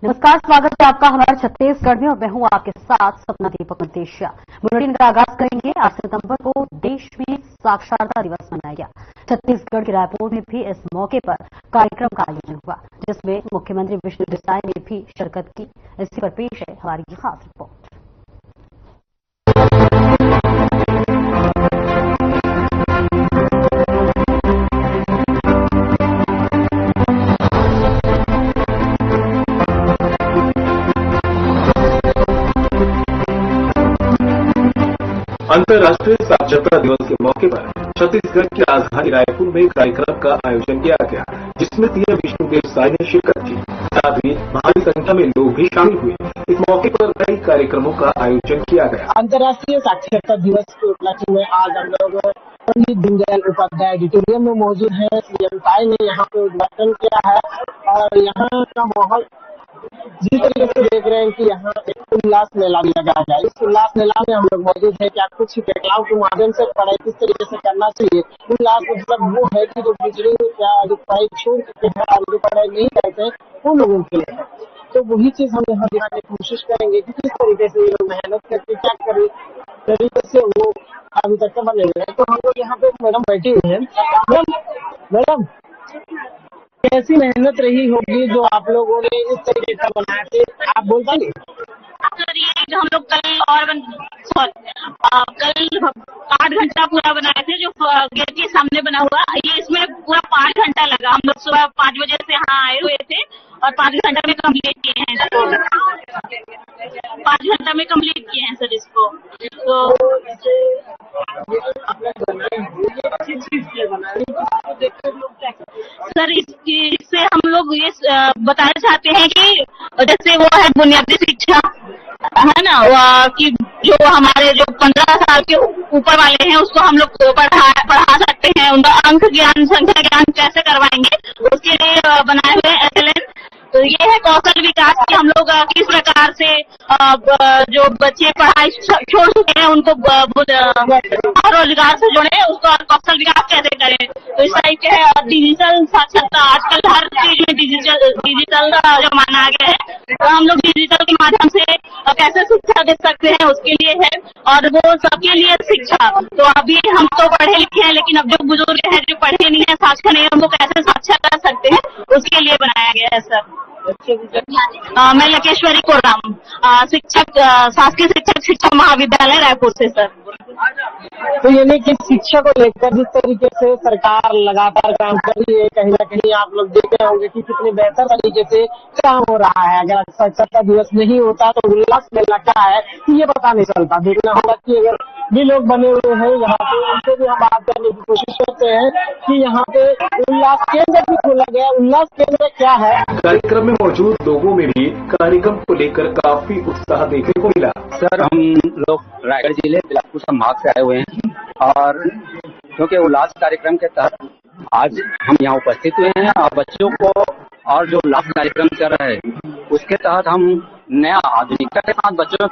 नमस्कार, स्वागत है आपका हमारे छत्तीसगढ़ में और मैं हूं आपके साथ सपना दीपक मदेशिया। बुलेटिन का आगाज करेंगे। 8 सितंबर को देश में साक्षरता दिवस मनाया गया। छत्तीसगढ़ के रायपुर में भी इस मौके पर कार्यक्रम का आयोजन हुआ, जिसमें मुख्यमंत्री विष्णु देसाई ने भी शिरकत की। इसी पर पेश है हमारी खास रिपोर्ट। अंतर्राष्ट्रीय साक्षरता दिवस के मौके पर छत्तीसगढ़ की राजधानी रायपुर में कार्यक्रम का आयोजन किया गया, जिसमें सीएम विष्णु देसाई ने शिरकत की। साथ ही भारी संख्या में लोग भी शामिल हुए। इस मौके पर कई कार्यक्रमों का आयोजन किया गया। अंतर्राष्ट्रीय साक्षरता दिवस के उपलक्ष्य में आज हम लोग पंडित दीनदयाल उपाध्याय ऑडिटोरियम में मौजूद है। सीएम साई ने यहाँ पे उद्घाटन किया है और यहाँ का माहौल जिस तरीके से देख रहे हैं कि यहाँ एक उल्लास मेला भी लगाया गया। इस उल्लास मेला में हम लोग मौजूद है कि आप कुछ बदलाव के माध्यम से पढ़ाई किस तरीके से करना चाहिए। उल्लास मतलब वो है कि जो बिजली या जो पढ़ाई छोड़ चुके हैं और जो पढ़ाई नहीं करते हैं उन लोगों के लिए है। तो वही चीज हम यहाँ दिखाने की कोशिश करेंगे कि किस तरीके से ये लोग मेहनत करके क्या करे तरीके से वो अभी तक का बने हुए हैं। तो हम लोग यहाँ पे मैडम बैठी हुई है। मैडम कैसी मेहनत रही होगी जो आप लोगों ने इस तरीके का बनाया थे, आप बोल पाएंगे? सर ये जो हम लोग कल 8 घंटा पूरा बनाए थे, जो गेट के सामने बना हुआ, ये इसमें पूरा 5 घंटा लगा। हम लोग सुबह 5 बजे से यहाँ आए हुए थे और 5 घंटा में कंप्लीट किए हैं इसको। 5 घंटा में कंप्लीट किए हैं सर इसको। तो सर इससे हम लोग ये बताना चाहते हैं कि जैसे वो है बुनियादी शिक्षा है ना, कि जो हमारे जो 15 साल के ऊपर वाले हैं उसको हम लोग पढ़ा सकते हैं। उनका अंक ज्ञान, संख्या ज्ञान कैसे करवाएंगे उसके लिए बनाए हुए SLN। तो ये है कौशल विकास की हम लोग किस प्रकार से जो बच्चे पढ़ाई छोड़ चुके हैं उनको रोजगार से जोड़े, उसको कौशल विकास कैसे करें। तो इस टाइप के है। और डिजिटल साक्षरता, आजकल हर चीज में डिजिटल जमाना आ गया है, तो हम लोग डिजिटल के माध्यम से कैसे शिक्षा दे सकते हैं उसके लिए है। और वो सबके लिए शिक्षा, तो अभी हम तो पढ़े लिखे हैं, लेकिन अब जो बुजुर्ग हैं जो पढ़े नहीं है, साक्षर नहीं है, उनको कैसे साक्षर कर सकते हैं उसके लिए बनाया गया है सर। मैं लकेश्वरी कोराम, शिक्षक, शासकीय शिक्षा महाविद्यालय रायपुर से सर। तो यानी कि शिक्षा को लेकर जिस तरीके से सरकार लगातार काम कर रही है, कहीं ना कहीं आप लोग देख रहे होंगे कि कितने बेहतर तरीके से काम हो रहा है। अगर साक्षरता दिवस नहीं होता तो उल्लास मेला क्या है ये पता नहीं चलता। देखना होगा कि अगर भी लोग बने हुए हैं यहाँ पे, उनसे भी हम बात करने की कोशिश करते हैं कि यहाँ पे उल्लास केंद्र भी खोला गया। उल्लास केंद्र क्या है? कार्यक्रम में मौजूद लोगों में भी कार्यक्रम को लेकर काफी उत्साह देखने को मिला। सर हम लोग रायगढ़ जिले बिलासपुर संभाग से आए हुए हैं और क्योंकि उल्लास कार्यक्रम के तहत आज हम यहाँ उपस्थित हुए हैं और बच्चों को और जो उल्लास कार्यक्रम चल रहा है उसके तहत हम नया आधुनिकता के साथ बच्चों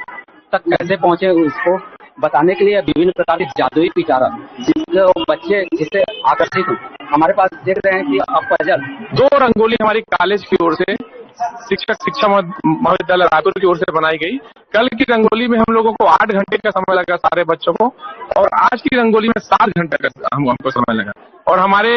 तक कैसे पहुँचे उसको बताने के लिए विभिन्न प्रकार के जादुई पिटारा जिससे बच्चे जिससे आकर्षित हो। हमारे पास देख रहे हैं कि अब पजल 2 रंगोली हमारी कॉलेज की ओर से शिक्षा महाविद्यालय रायपुर की ओर से बनाई गई। कल की रंगोली में हम लोगों को 8 घंटे का समय लगा सारे बच्चों को, और आज की रंगोली में 7 घंटे का हमको समय लगा। और हमारे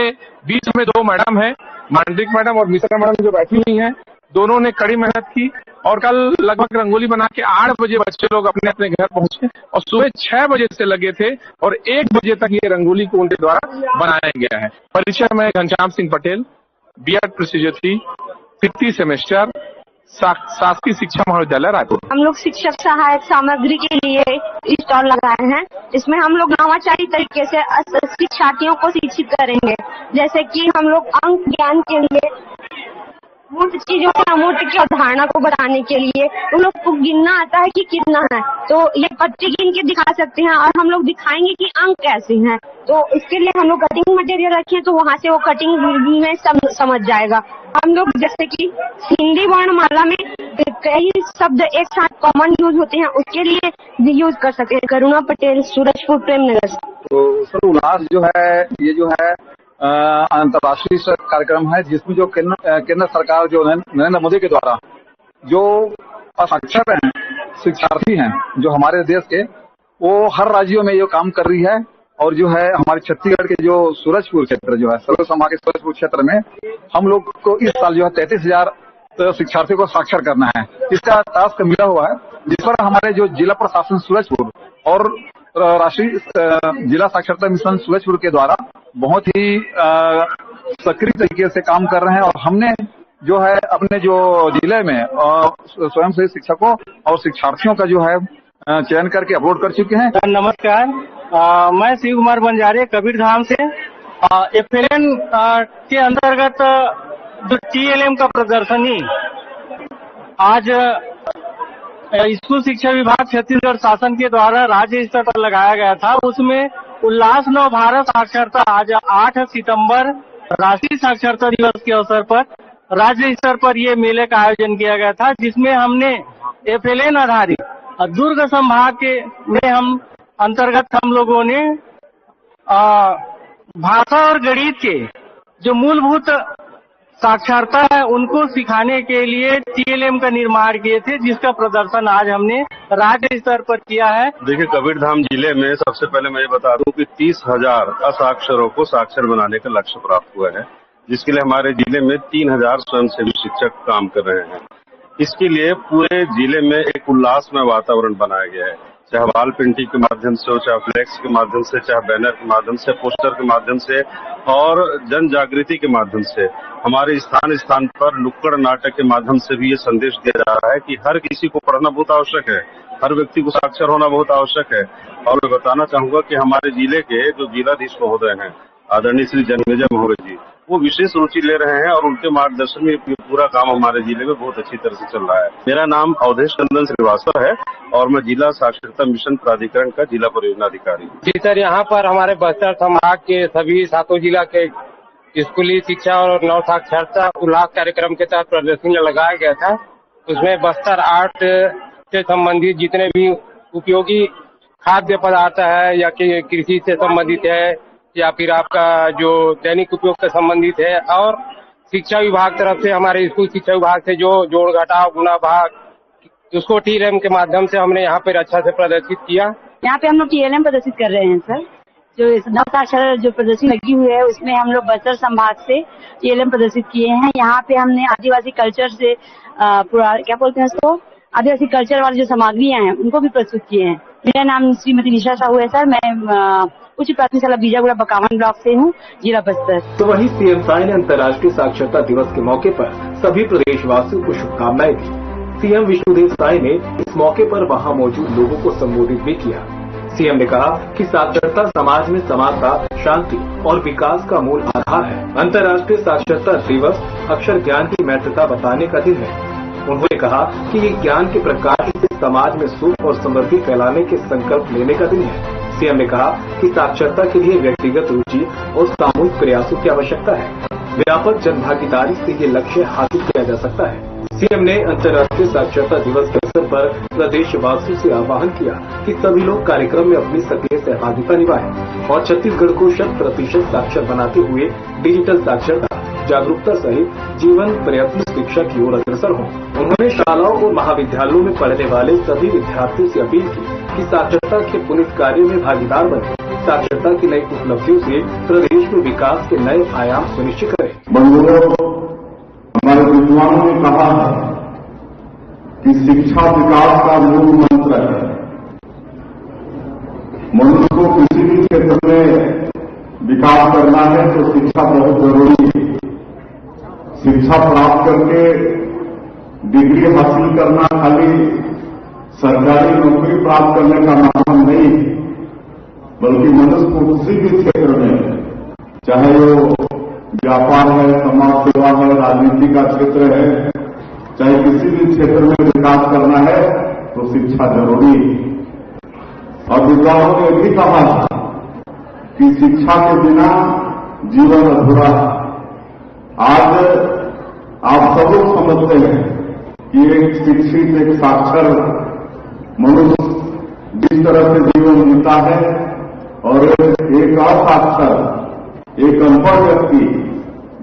बीच में 2 मैडम है, मांडलिक मैडम और मिश्रा मैडम जो बैठी हुई हैं, दोनों ने कड़ी मेहनत की और कल लगभग रंगोली बना के 8 बजे बच्चे लोग अपने अपने घर पहुंचे और सुबह 6 बजे से लगे थे और 1 बजे तक ये रंगोली को उनके द्वारा बनाया गया है। परिचय में Ghanshyam Singh Patel, B.Ed procedure 3, 3 semester, शासकीय शिक्षा महाविद्यालय रायपुर। हम लोग शिक्षक सहायक सामग्री के लिए स्टॉल लगाए हैं। इसमें हम लोग नवाचारी तरीके से शिक्षार्थियों को शिक्षित करेंगे, जैसे कि हम लोग अंक ज्ञान के लिए मूर्त चीजों को अमूर्त की अवधारणा को बढ़ाने के लिए उन लोग को गिनना आता है कि कितना है, तो ये पट्टी गिन के दिखा सकते हैं और हम लोग दिखाएंगे कि अंक कैसे हैं। तो इसके लिए हम लोग कटिंग मटेरियल रखे तो वहाँ से वो कटिंग में समझ जाएगा। हम लोग जैसे कि हिंदी वर्णमाला में कई शब्द एक साथ कॉमन यूज होते हैं, उसके लिए भी यूज कर सकते हैं। करुणा पटेल, सूरजपुर, प्रेमनगर। तो सर उल्लास जो है ये जो है अंतर्राष्ट्रीय कार्यक्रम है जिसमें जो केंद्र सरकार जो नरेंद्र मोदी के द्वारा जो असाक्षर शिक्षार्थी हैं जो हमारे देश के, वो हर राज्यों में ये काम कर रही है। और जो है हमारे छत्तीसगढ़ के जो सूरजपुर क्षेत्र जो है, सर्व समाज के सूरजपुर क्षेत्र में हम लोग को इस साल जो है 33,000 शिक्षार्थियों को साक्षर करना है। इसका टास्क मिला हुआ है, जिस पर हमारे जो जिला प्रशासन सूरजपुर और राष्ट्रीय जिला साक्षरता मिशन सूरजपुर के द्वारा बहुत ही सक्रिय तरीके से काम कर रहे हैं। और हमने जो है अपने जो जिले में स्वयंसेवी शिक्षकों और शिक्षार्थियों का जो है चयन करके अपलोड कर चुके हैं। नमस्कार, मैं शिव कुमार बंजारे कबीरधाम से। FLN के अंतर्गत जो TLM का प्रदर्शनी आज स्कूल शिक्षा विभाग छत्तीसगढ़ शासन के द्वारा राज्य स्तर पर लगाया गया था, उसमें उल्लास नव भारत साक्षरता आज 8 सितंबर राष्ट्रीय साक्षरता दिवस के अवसर पर राज्य स्तर पर ये मेले का आयोजन किया गया था, जिसमें हमने FLN आधारित दुर्ग संभाग के में अंतर्गत हम लोगों ने भाषा और गणित के जो मूलभूत साक्षरता है उनको सिखाने के लिए TLM का निर्माण किए थे, जिसका प्रदर्शन आज हमने राज्य स्तर पर किया है। देखिए, कबीरधाम जिले में सबसे पहले मैं ये बता दूं कि 30,000 असाक्षरों को साक्षर बनाने का लक्ष्य प्राप्त हुआ है, जिसके लिए हमारे जिले में 3,000 स्वयंसेवी शिक्षक काम कर रहे हैं। इसके लिए पूरे जिले में एक उल्लासमय वातावरण बनाया गया है, चाहे वाल पेंटिंग के माध्यम से हो, चाहे फ्लेक्स के माध्यम से, चाहे बैनर के माध्यम से, पोस्टर के माध्यम से और जन जागृति के माध्यम से। हमारे स्थान स्थान पर नुक्कड़ नाटक के माध्यम से भी ये संदेश दिया जा रहा है कि हर किसी को पढ़ना बहुत आवश्यक है, हर व्यक्ति को साक्षर होना बहुत आवश्यक है। और मैं बताना चाहूंगा कि हमारे जिले के जो जिलाधीश महोदय हैं आदरणीय श्री जन्मेजय महोदय जी, वो विशेष रुचि ले रहे हैं और उनके मार्गदर्शन में पूरा काम हमारे जिले में बहुत अच्छी तरह से चल रहा है। मेरा नाम अवधेश नंदन श्रीवास्तव है और मैं जिला साक्षरता मिशन प्राधिकरण का जिला परियोजना अधिकारी हूँ। जी सर, यहाँ पर हमारे बस्तर संभाग के सभी 7 जिला के स्कूली शिक्षा और नव साक्षरता उल्लास कार्यक्रम के तहत प्रदर्शनी लगाया गया था। उसमें बस्तर आर्ट से संबंधित जितने भी उपयोगी खाद्य पदार्थ है या कि कृषि से संबंधित है या फिर आपका जो दैनिक उपयोग से संबंधित है, और शिक्षा विभाग तरफ से हमारे स्कूल शिक्षा विभाग से जो जोड़ घटाव गुणा भाग उसको TLM के माध्यम से हमने यहाँ पर अच्छा से प्रदर्शित किया। यहाँ पे हम लोग TLM प्रदर्शित कर रहे हैं सर। जो नव साक्षर जो प्रदर्शनी लगी हुई है उसमें हम लोग बस्तर संभाग से TLM प्रदर्शित किए हैं। यहाँ पे हमने आदिवासी कल्चर से पूरा क्या बोलते हैं उसको, आदिवासी कल्चर वाली जो सामग्रियां हैं उनको भी प्रस्तुत किए हैं। मेरा नाम श्रीमती निशा साहू है सर। मैं उच्च प्राथमिक शाला बीजागुड़ा बकावन ब्लॉक से हूँ, जिला बस्तर। तो वहीं CM साई ने अंतर्राष्ट्रीय साक्षरता दिवस के मौके पर सभी प्रदेशवासियों को शुभकामनाएं दी। CM विष्णुदेव साई ने इस मौके पर वहां मौजूद लोगों को संबोधित भी किया। CM ने कहा कि साक्षरता समाज में समानता, शांति और विकास का मूल आधार है। अंतर्राष्ट्रीय साक्षरता दिवस अक्षर ज्ञान की महत्वता बताने का दिन है। उन्होंने कहा कि ये ज्ञान के प्रकाश से समाज में सुख और समृद्धि फैलाने के संकल्प लेने का दिन है। CM ने कहा कि साक्षरता के लिए व्यक्तिगत रुचि और सामूहिक प्रयासों की आवश्यकता है। व्यापक जनभागीदारी से ये लक्ष्य हासिल किया जा सकता है। CM ने अंतर्राष्ट्रीय साक्षरता दिवस के अवसर पर प्रदेशवासियों से आह्वान किया कि सभी लोग कार्यक्रम में अपनी सक्रिय सहभागिता निभाएं और छत्तीसगढ़ को 100% साक्षर बनाते हुए डिजिटल साक्षरता, जागरूकता सहित जीवन पर्यंत शिक्षा की ओर अग्रसर हों। उन्होंने शालाओं और महाविद्यालयों में पढ़ने वाले सभी विद्यार्थियों से अपील की कि साक्षरता के पुनीत कार्य में भागीदार बने, साक्षरता की नई उपलब्धियों से प्रदेश में विकास के नए आयाम सुनिश्चित करें। हमारे विद्वानों ने कहा है कि शिक्षा विकास का मूल मंत्र है। मनुष्य को किसी भी क्षेत्र में विकास करना है तो शिक्षा बहुत जरूरी है। शिक्षा प्राप्त करके डिग्री हासिल करना खाली सरकारी नौकरी प्राप्त करने का नाम नहीं, बल्कि मनुष्य को किसी भी क्षेत्र में, चाहे वो व्यापार है, समाज सेवा है, राजनीति का क्षेत्र है, चाहे किसी भी क्षेत्र में विकास करना है तो शिक्षा जरूरी है। और विद्वानों ने भी कहा कि शिक्षा के बिना जीवन अधूरा है। आज आप सब लोग समझते हैं कि एक शिक्षित, एक साक्षर मनुष्य जिस तरह से जीवन जीता है और एक असाक्षर, एक अनपढ़ व्यक्ति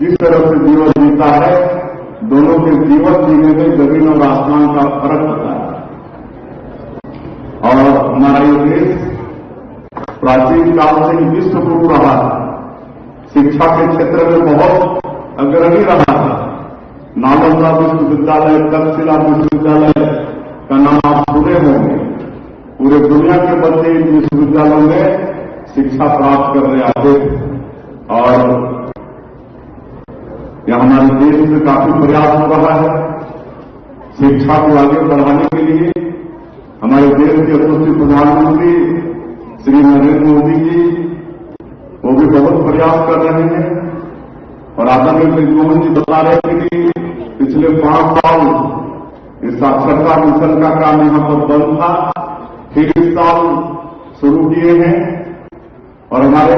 जिस तरह से जीवन जीता है, दोनों के जीवन जीने में जमीन और आसमान का फर्क होता है। और हमारा ये देश प्राचीन काल से ही विश्व गुरु रहा है, शिक्षा के क्षेत्र में बहुत अग्रणी रहा है। नालंदा विश्वविद्यालय, तक्षशिला विश्वविद्यालय का नाम आप सुने होंगे। पूरे दुनिया के बच्चे इन विश्वविद्यालयों में शिक्षा प्राप्त करने आते थे और यह हमारे देश में काफी प्रयास हो रहा है शिक्षा को आगे बढ़ाने के लिए। हमारे देश के यशस्वी प्रधानमंत्री श्री नरेंद्र मोदी जी वो भी बहुत प्रयास कर रहे हैं और आदरणीय श्री मोहन जी बता रहे थे कि पिछले 5 साल इस साक्षरता मिशन का काम यहां पर बंद था, फिर इस साल शुरू किए हैं और हमारे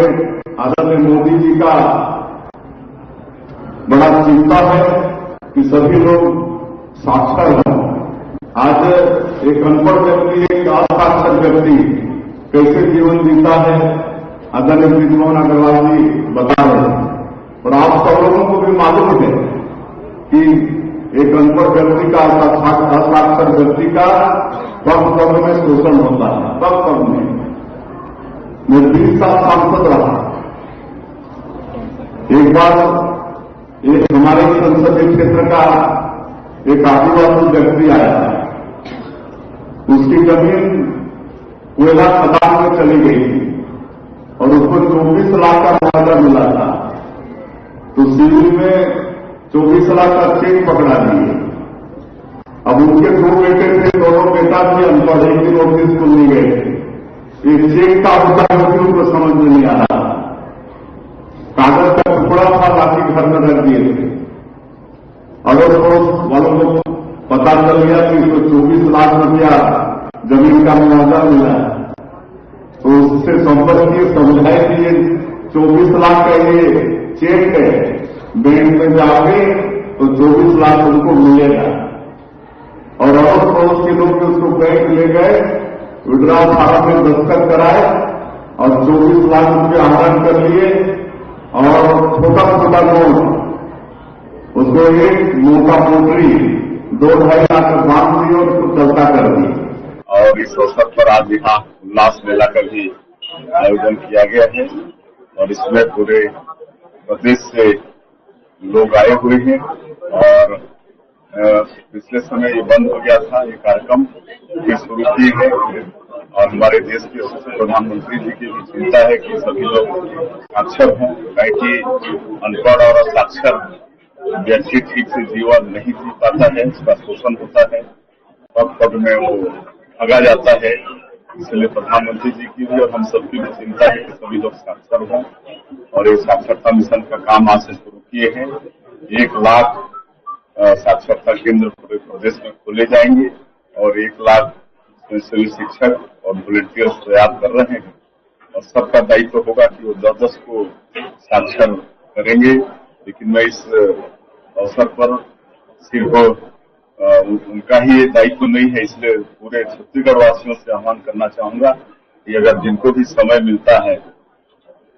आदरणीय मोदी जी का बड़ा चिंता है कि सभी लोग साक्षर हों। आज एक अनपढ़ व्यक्ति, एक असाक्षर व्यक्ति कैसे जीवन जीता है आदरणीय ब्रिजमोहन अग्रवाल जी बता रहे हैं। और आप सब लोगों को भी मालूम है कि एक अनपढ़ व्यक्ति का, असाक्षर व्यक्ति का वक्त वक्त में शोषण होता है। वक्त वक्त में मैं 20 साल सांसद रहा। एक बार एक हमारे संसदीय क्षेत्र का एक आदिवासी व्यक्ति आया, उसकी जमीन कोयला खदान में चली गई थी और उसको 24 लाख का मुआवजा मिला था। तो सिविल में 24 लाख का चेक पकड़ा दिए। अब उनके 2 बेटे थे, दोनों बेटा भी अनपढ़, एक ही नोटिस स्कूल नहीं गए थे। ये चेक का होता है कि उनको समझ में नहीं आ रहा। कागज का टुकड़ा था, लाठी घर में रख दिए थे। अड़ोस पड़ोस वालों को पता चल गया कि इसको 24 लाख रुपया जमीन का मुआवजा मिला है। तो उससे संपर्क किए, समझाए कि ये 24 लाख का ये चेक है, बैंक में जाओगे तो 24 लाख उनको मिलेगा। और अड़ोस पड़ोस के लोग उसको बैंक ले गए, विड्रॉल फार्म में दस्तखत कराए और 24 लाख रुपये आहरण कर लिए और छोटा छोटा नोट उसको एक मोटा मोटरी 2-2.5 लाख बांध दिए और उसको चलता कर दी। और इस अवसर पर आज यहाँ उल्लास मेला का भी आयोजन किया गया है और इसमें पूरे प्रदेश से लोग आए हुए हैं। और पिछले समय ये बंद हो गया था, ये कार्यक्रम फिर शुरू किए हैं और हमारे देश के प्रधानमंत्री जी की भी चिंता है कि सभी लोग साक्षर हों, क्योंकि अनपढ़ और असाक्षर व्यक्ति ठीक से जीवन नहीं जी पाता है, उसका शोषण होता है, पद में वो ठगा जाता है। इसलिए प्रधानमंत्री जी की भी और हम सबकी भी चिंता है कि सभी लोग साक्षर हों और ये साक्षरता मिशन का काम आज से शुरू किए हैं। 1 लाख साक्षरता केंद्र पूरे प्रदेश में खोले जाएंगे और 1 लाख स्वयंसेवी शिक्षक और वॉलंटियर्स तैयार कर रहे हैं और सबका दायित्व होगा कि वो 10-10 को साक्षर करेंगे। लेकिन मैं इस अवसर पर सिर्फ उनका ही दायित्व नहीं है, इसलिए पूरे छत्तीसगढ़ वासियों से आह्वान करना चाहूंगा कि अगर जिनको भी समय मिलता है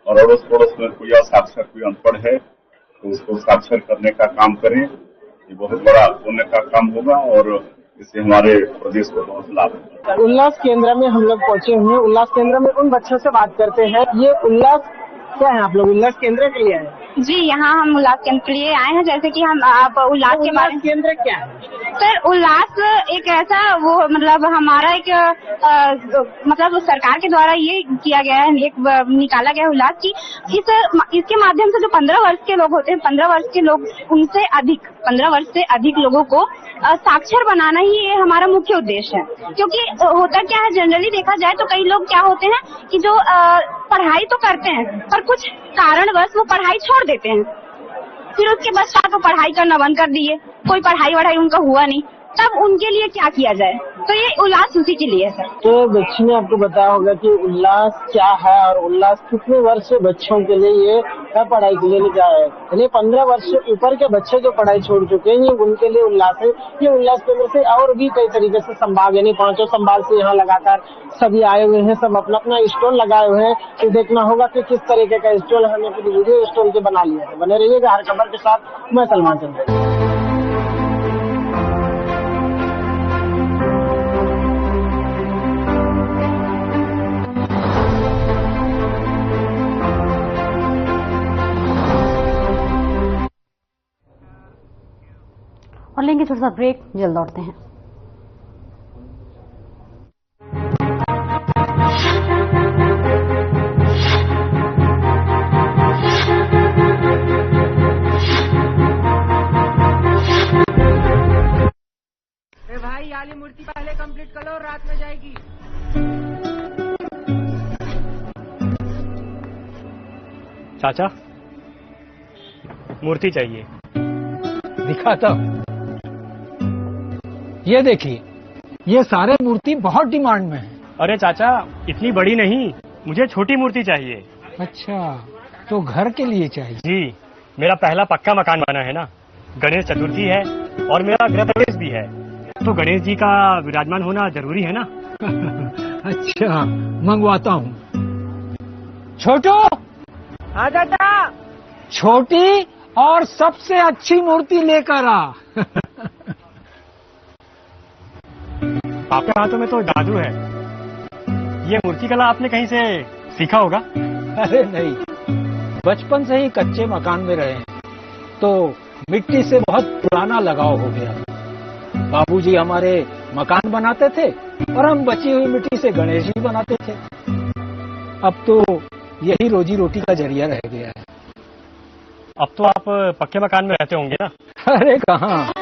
और अड़ोस पड़ोस में कोई असाक्षर, कोई अनपढ़ है तो उसको साक्षर करने का काम करें। ये बहुत बड़ा पुण्य का काम होगा और इससे हमारे प्रदेश को बहुत लाभ होगा। उल्लास केंद्र में हम लोग पहुंचे हुए हैं। उल्लास केंद्र में उन बच्चों से बात करते हैं। ये उल्लास क्या है? आप लोग उल्लास केंद्र के लिए आए? जी, यहाँ हम उल्लास केंद्र के लिए आए हैं। जैसे कि हम आप उल्लास के बारे में, केंद्र क्या है सर? उल्लास एक ऐसा वो मतलब हमारा एक मतलब सरकार के द्वारा ये किया गया है, एक निकाला गया है उल्लास की इसके माध्यम से जो 15 वर्ष के लोग होते हैं, 15 वर्ष के लोग उनसे अधिक 15 वर्ष से अधिक लोगों को साक्षर बनाना ही ये हमारा मुख्य उद्देश्य है। क्योंकि होता क्या है, जनरली देखा जाए तो कई लोग क्या होते हैं कि जो पढ़ाई तो करते हैं पर कुछ कारणवश वो पढ़ाई छोड़ देते हैं, फिर उसके पश्चात वो पढ़ाई करना बंद कर दिए, कोई पढ़ाई वढ़ाई उनका हुआ नहीं, तब उनके लिए क्या किया जाए? तो ये उल्लास उसी के लिए है सर। तो बच्ची ने आपको बताया होगा कि उल्लास क्या है और उल्लास कितने वर्ष से बच्चों के लिए ये पढ़ाई के लिए लेके आया है। यानी 15 वर्ष से ऊपर के बच्चे जो पढ़ाई छोड़ चुके हैं, ये उनके लिए उल्लास है। ये उल्लास केंद्र से और भी कई तरीके से संभाग, यानी 5 संभाग से यहाँ लगातार सभी आए हुए हैं, सब अपना अपना स्टॉल लगाए हुए हैं। तो देखना होगा कि किस तरीके का स्टॉल हमने वीडियो स्टॉल के बना लिया है। बने रहिएगा हर खबर के साथ। मैं सलमान चंद्र। और लेंगे छोटा सा ब्रेक, जल्द लौटते हैं। भाई वाली मूर्ति पहले कंप्लीट कर लो, रात में जाएगी। चाचा, मूर्ति चाहिए। दिखाता हूं। ये देखिए, ये सारे मूर्ति बहुत डिमांड में है। अरे चाचा, इतनी बड़ी नहीं, मुझे छोटी मूर्ति चाहिए। अच्छा, तो घर के लिए चाहिए? जी, मेरा पहला पक्का मकान बना है ना, गणेश चतुर्थी है और मेरा गृह प्रवेश भी है, तो गणेश जी का विराजमान होना जरूरी है ना। अच्छा, मंगवाता हूँ। छोटू, हाँ चाचा। छोटी और सबसे अच्छी मूर्ति लेकर आ। आपके हाथों में तो जादू है। ये मूर्ति कला आपने कहीं से सीखा होगा? अरे नहीं, बचपन से ही कच्चे मकान में रहे हैं, तो मिट्टी से बहुत पुराना लगाव हो गया। बाबूजी हमारे मकान बनाते थे और हम बची हुई मिट्टी से गणेश जी बनाते थे। अब तो यही रोजी रोटी का जरिया रह गया है। अब तो आप पक्के मकान में रहते होंगे ना? अरे कहाँ,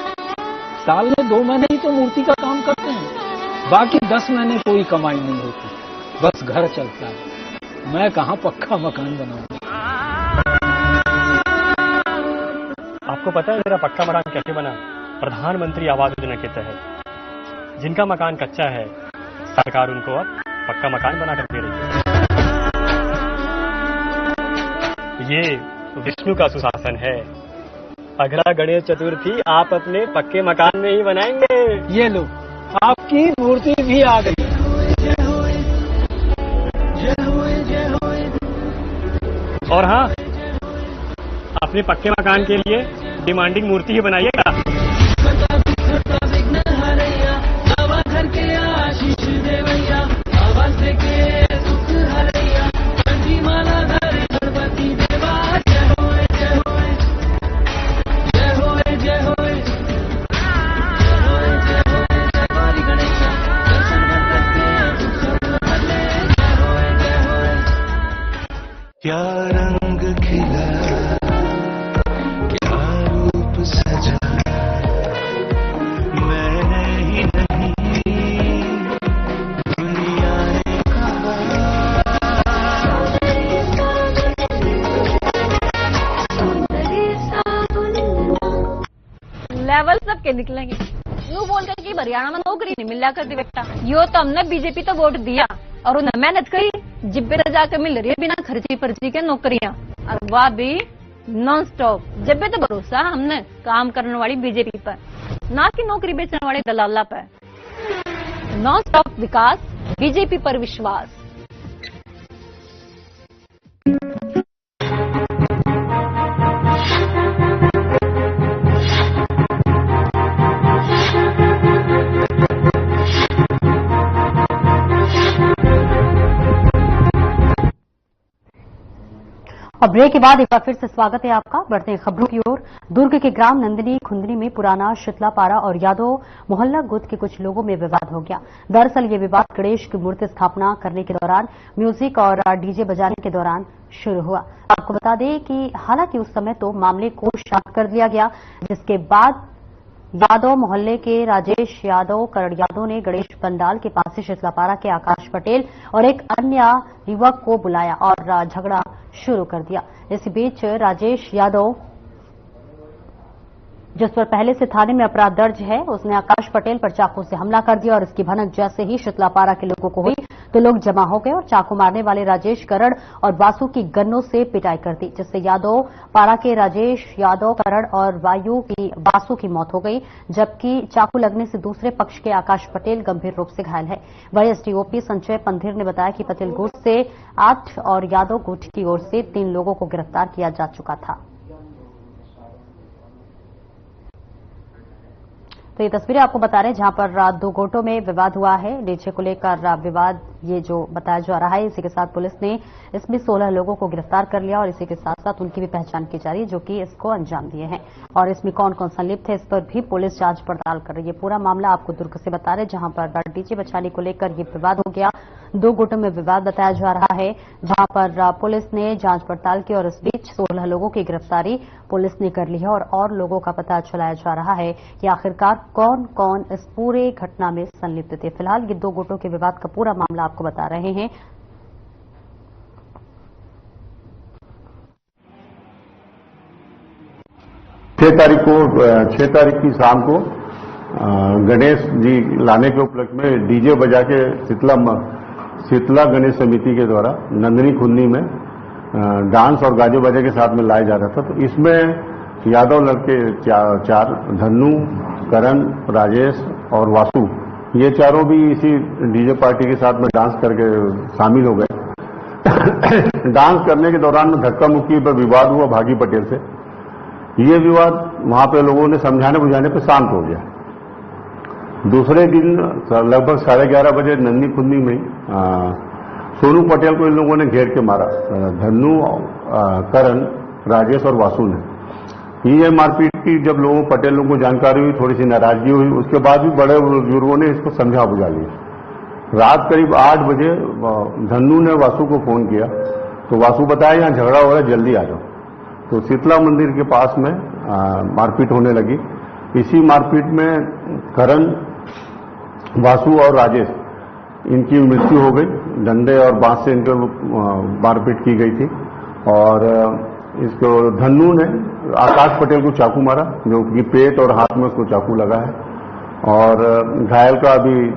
साल में 2 महीने ही तो मूर्ति का काम करते हैं, बाकी 10 महीने कोई कमाई नहीं होती, बस घर चलता है। मैं कहाँ पक्का मकान बनाऊंगा। आपको पता है मेरा पक्का मकान कैसे बना? प्रधानमंत्री आवास योजना के तहत। जिनका मकान कच्चा है, सरकार उनको अब पक्का मकान बना कर दे रही है। ये विष्णु का सुशासन है। अगला गणेश चतुर्थी आप अपने पक्के मकान में ही बनाएंगे। ये लो, आपकी मूर्ति भी आ गई। और हाँ, अपने पक्के मकान के लिए डिमांडिंग मूर्ति ही बनाइएगा। क्या रंग खिला, क्या रूप सजा, मैं ही नहीं दुनिया ने कहा। लेवल सबके निकलेंगे। यूँ बोलकर कि हरियाणा में नौकरी नहीं मिला करती बेटा, यो तो हमने बीजेपी तो वोट दिया और उन्हें मेहनत करी, जिब्बे जाकर मिल रही है बिना खर्ची पर्ची के नौकरियां, और वह भी नॉन स्टॉप। जब भी तो भरोसा हमने काम करने वाली बीजेपी पर, ना कि नौकरी बेचने वाले दलाला पर। नॉन स्टॉप विकास, बीजेपी पर विश्वास। और ब्रेक के बाद एक बार फिर से स्वागत है आपका। बढ़ते हैं खबरों की ओर। दुर्ग के ग्राम नंदिनी खुंदनी में पुराना शीतलापारा और यादव मोहल्ला गुट के कुछ लोगों में विवाद हो गया। दरअसल ये विवाद गणेश की मूर्ति स्थापना करने के दौरान म्यूजिक और डीजे बजाने के दौरान शुरू हुआ। आपको बता दें कि हालांकि उस समय तो मामले को शांत कर दिया गया, जिसके बाद यादव मोहल्ले के राजेश यादव, करण यादव ने गणेश पंडाल के पास से शीतलापारा के आकाश पटेल और एक अन्य युवक को बुलाया और झगड़ा शुरू कर दिया। इसी बीच राजेश यादव, जिस पर पहले से थाने में अपराध दर्ज है, उसने आकाश पटेल पर चाकू से हमला कर दिया और इसकी भनक जैसे ही शीतलापारा के लोगों को हुई तो लोग जमा हो गए और चाकू मारने वाले राजेश, करण और वासु की गन्नों से पिटाई कर दी, जिससे यादव पारा के राजेश यादव, करण और वासु की मौत हो गई, जबकि चाकू लगने से दूसरे पक्ष के आकाश पटेल गंभीर रूप से घायल है। वहीं एसडीओपी संजय पंधिर ने बताया कि पटेल गुट से 8 और यादव गुट की ओर से 3 लोगों को गिरफ्तार किया जा चुका था। तो ये तस्वीरें आपको बता रहे हैं जहां पर 2 गुटों में विवाद हुआ है। डीजे को लेकर विवाद ये जो बताया जा रहा है। इसी के साथ पुलिस ने इसमें 16 लोगों को गिरफ्तार कर लिया और इसी के साथ साथ उनकी भी पहचान की जा रही है जो कि इसको अंजाम दिए हैं और इसमें कौन कौन संलिप्त है इस पर भी पुलिस जांच पड़ताल कर रही है। पूरा मामला आपको दुर्ग से बता रहे, जहां पर डीजे बचाने को लेकर ये विवाद हो गया। 2 गुटों में विवाद बताया जा रहा है, जहां पर पुलिस ने जांच पड़ताल की और इस बीच 16 लोगों की गिरफ्तारी पुलिस ने कर ली है और लोगों का पता चलाया जा रहा है कि आखिरकार कौन कौन इस पूरे घटना में संलिप्त थे। फिलहाल ये 2 गुटों के विवाद का पूरा मामला आपको बता रहे हैं। छह तारीख की शाम को गणेश जी लाने के उपलक्ष्य में डीजे बजा के शीतला गणेश समिति के द्वारा नंदनी खुन्नी में डांस और गाजे बाजे के साथ में लाया जा रहा था। तो इसमें यादव लड़के चार धन्नू, करण, राजेश और वासु, ये चारों भी इसी डीजे पार्टी के साथ में डांस करके शामिल हो गए। डांस करने के दौरान में धक्का मुक्की पर विवाद हुआ भागी पटेल से। ये विवाद वहां पे लोगों ने समझाने बुझाने पे शांत हो गया। दूसरे दिन लगभग 11:30 बजे नंदनी खुन्नी में सोनू पटेल को इन लोगों ने घेर के मारा। धन्नू, करण, राजेश और वासु ने। ये मारपीट की जब लोगों पटेल लोगों को जानकारी हुई, थोड़ी सी नाराजगी हुई, उसके बाद भी बड़े बुजुर्गों ने इसको समझा बुझा लिया। रात करीब 8 बजे धन्नू ने वासु को फोन किया तो वासु बताया यहां झगड़ा हो रहा है, जल्दी आ जाओ। तो शीतला मंदिर के पास में मारपीट होने लगी। इसी मारपीट में करण, वासु और राजेश, इनकी मृत्यु हो गई। डंडे और बांस से इनको मारपीट की गई थी और इसको धन्नू ने आकाश पटेल को चाकू मारा, जो कि पेट और हाथ में उसको चाकू लगा है और घायल का अभी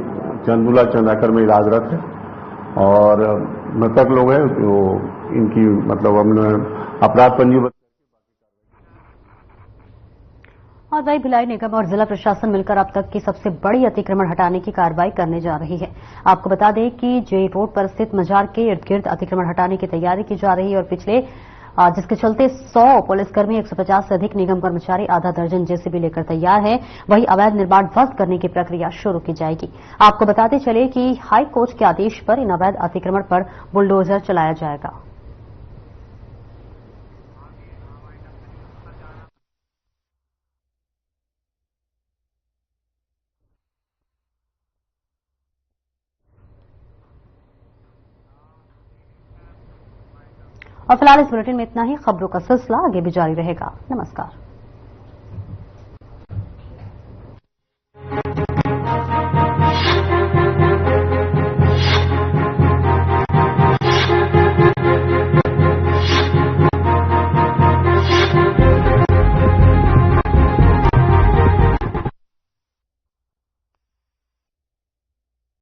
चंदुला चंदाकर में इलाजरत है और मृतक लोग हैं जो इनकी मतलब हमने अपराध पंजीबद्ध। और वही भिलाई निगम और जिला प्रशासन मिलकर अब तक की सबसे बड़ी अतिक्रमण हटाने की कार्रवाई करने जा रही है। आपको बता दें कि जे रोड पर स्थित मजार के इर्द गिर्द अतिक्रमण हटाने की तैयारी की जा रही है और पिछले जिसके चलते 100 पुलिसकर्मी, 150 से अधिक निगम कर्मचारी, आधा दर्जन जेसीबी लेकर तैयार है। वही अवैध निर्माण ध्वस्त करने की प्रक्रिया शुरू की जाएगी। आपको बताते चले कि हाई कोर्ट के आदेश पर इन अवैध अतिक्रमण पर बुलडोजर चलाया जाएगा। और फिलहाल इस बुलेटिन में इतना ही। खबरों का सिलसिला आगे भी जारी रहेगा। नमस्कार।